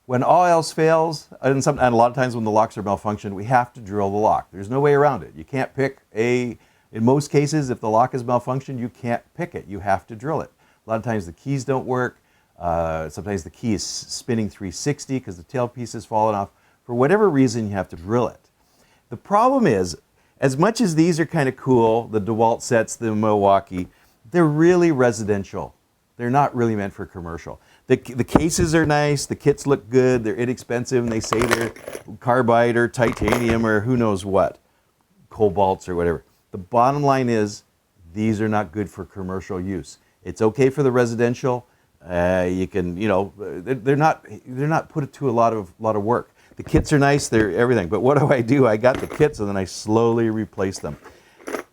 When all else fails, and a lot of times when the locks are malfunctioned, we have to drill the lock. There's no way around it. You can't pick in most cases, if the lock is malfunctioned, you can't pick it. You have to drill it. A lot of times the keys don't work. Sometimes the key is spinning 360 because the tailpiece has fallen off. For whatever reason, you have to drill it. The problem is, as much as these are kind of cool, the DeWalt sets, the Milwaukee, they're really residential. They're not really meant for commercial. The cases are nice, the kits look good, they're inexpensive, and they say they're carbide or titanium or who knows what, cobalts or whatever. The bottom line is, these are not good for commercial use. It's okay for the residential. You can, they're not put to a lot of work. The kits are nice, they're everything. But what do? I got the kits and then I slowly replace them.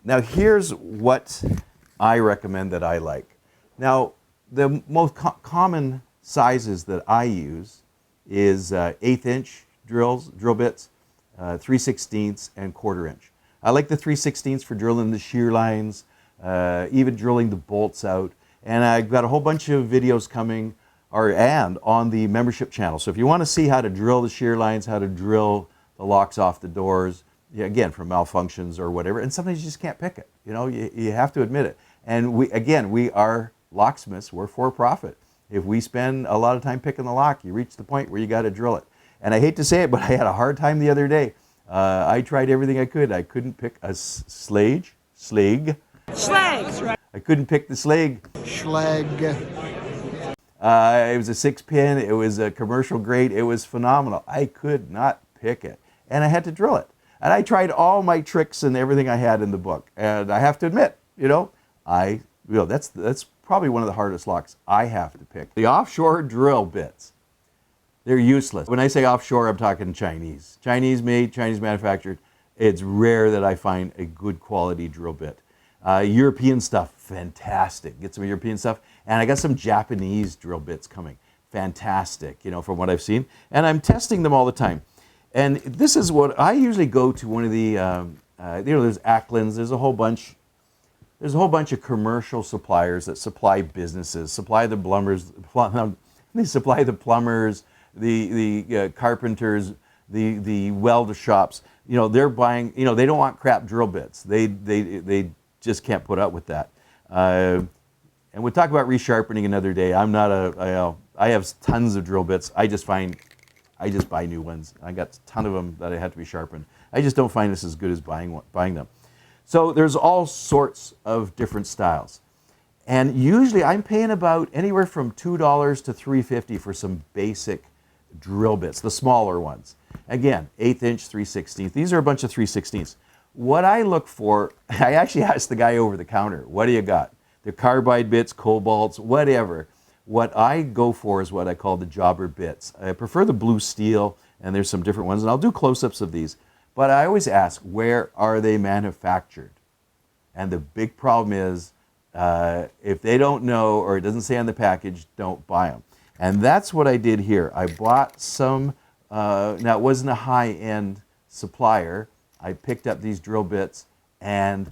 Now here's what I recommend that I like. Now, the most common sizes that I use is 1/8 inch drill bits, 3/16 and 1/4 inch. I like the 3/16 for drilling the shear lines, even drilling the bolts out. And I've got a whole bunch of videos coming on the membership channel. So if you want to see how to drill the shear lines, how to drill the locks off the doors, again, from malfunctions or whatever, and sometimes you just can't pick it. You have to admit it. And we are locksmiths, we're for profit. If we spend a lot of time picking the lock, you reach the point where you got to drill it. And I hate to say it, but I had a hard time the other day. I tried everything I could. I couldn't pick a slag. I couldn't pick the slag. It was a 6-pin. It was a commercial grade. It was phenomenal. I could not pick it, and I had to drill it. And I tried all my tricks and everything I had in the book. And I have to admit, that's probably one of the hardest locks I have to pick. The offshore drill bits, they're useless. When I say offshore, I'm talking Chinese. Chinese made, Chinese manufactured. It's rare that I find a good quality drill bit. European stuff, fantastic. Get some European stuff. And I got some Japanese drill bits coming. Fantastic, from what I've seen. And I'm testing them all the time. And this is what I usually go to one of the, there's Acklands, there's a whole bunch of commercial suppliers that supply businesses, supply the plumbers, they supply the plumbers, the carpenters, the welder shops. They're buying, they don't want crap drill bits. They just can't put up with that. And we'll talk about resharpening another day. I have tons of drill bits. I just buy new ones. I got a ton of them that I have to be sharpened. I just don't find this as good as buying them. So there's all sorts of different styles. And usually I'm paying about anywhere from $2 to $3.50 for some basic drill bits, the smaller ones. Again, 1/8 inch, 3/16. These are a bunch of 3/16. What I look for, I actually asked the guy over the counter, what do you got? The carbide bits, cobalts, whatever. What I go for is what I call the jobber bits. I prefer the blue steel, and there's some different ones, and I'll do close-ups of these. But I always ask, where are they manufactured? And the big problem is, if they don't know or it doesn't say on the package, don't buy them. And that's what I did here. I bought some, now it wasn't a high-end supplier. I picked up these drill bits and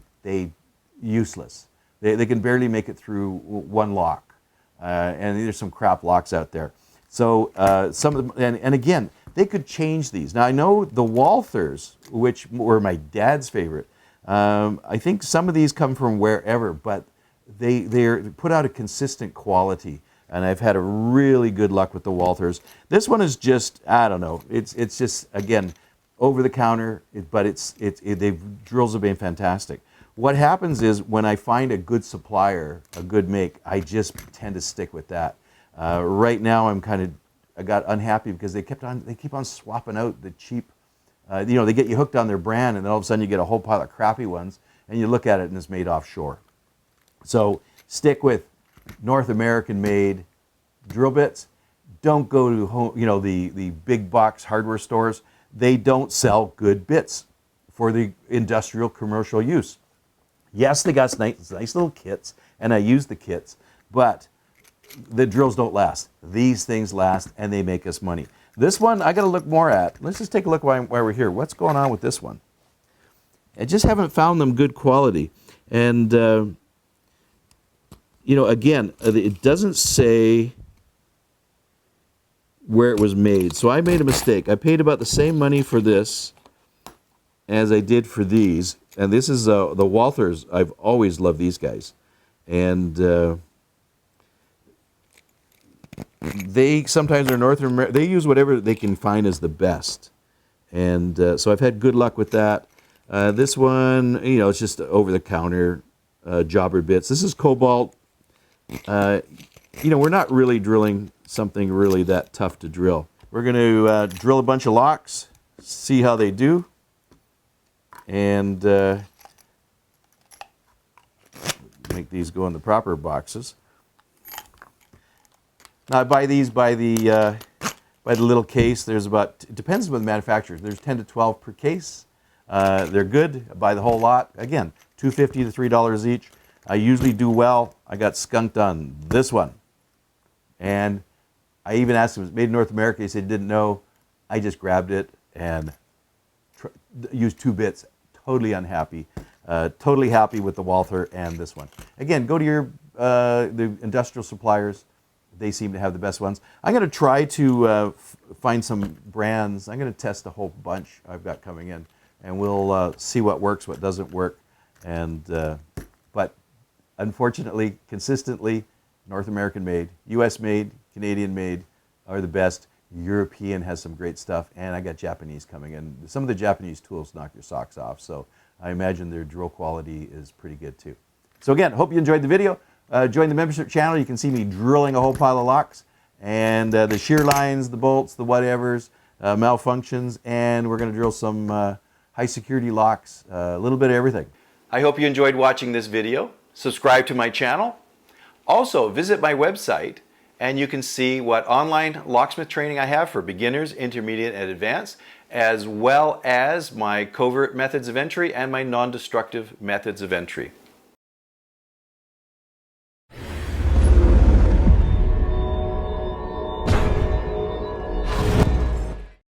useless. They can barely make it through one lock. And there's some crap locks out there. So some of them, and again, they could change these. Now I know the Walthers, which were my dad's favorite, I think some of these come from wherever, but they're put out a consistent quality. And I've had a really good luck with the Walthers. This one is just, I don't know, it's just, again, over the counter, but drills have been fantastic. What happens is when I find a good supplier, a good make, I just tend to stick with that. Right now I got unhappy because they keep on swapping out the cheap, they get you hooked on their brand and then all of a sudden you get a whole pile of crappy ones and you look at it and it's made offshore. So stick with North American made drill bits. Don't go to home, the big box hardware stores. They don't sell good bits for the industrial commercial use. Yes, they got nice little kits, and I use the kits, but the drills don't last. These things last, and they make us money. This one, I got to look more at. Let's just take a look while we're here. What's going on with this one? I just haven't found them good quality. And, again, it doesn't say where it was made. So I made a mistake. I paid about the same money for this as I did for these. And this is the Walthers. I've always loved these guys. And they sometimes are North America. They use whatever they can find as the best. And so I've had good luck with that. This one, you know, it's just over-the-counter jobber bits. This is cobalt. You know, we're not really drilling something really that tough to drill. We're going to drill a bunch of locks, see how they do, and make these go in the proper boxes. Now I buy these by the little case. There's about, it depends on the manufacturer. There's 10 to 12 per case. They're good. I buy the whole lot. Again, $2.50 to $3 each. I usually do well. I got skunked on this one. And I even asked him, it was made in North America. He said he didn't know. I just grabbed it and used 2 bits. Totally unhappy. Totally happy with the Walther and this one. Again, go to your the industrial suppliers. They seem to have the best ones. I'm going to try to find some brands. I'm going to test a whole bunch I've got coming in, and we'll see what works, what doesn't work. And but unfortunately, consistently, North American made, U.S. made, Canadian made are the best. European has some great stuff, and I got Japanese coming in. Some of the Japanese tools knock your socks off, so I imagine their drill quality is pretty good too. So again, hope you enjoyed the video. Join the membership channel. You can see me drilling a whole pile of locks, and the shear lines, the bolts, the whatevers, malfunctions, and we're going to drill some high security locks, a little bit of everything. I hope you enjoyed watching this video. Subscribe to my channel. Also, visit my website, and you can see what online locksmith training I have for beginners, intermediate, and advanced, as well as my covert methods of entry and my non-destructive methods of entry.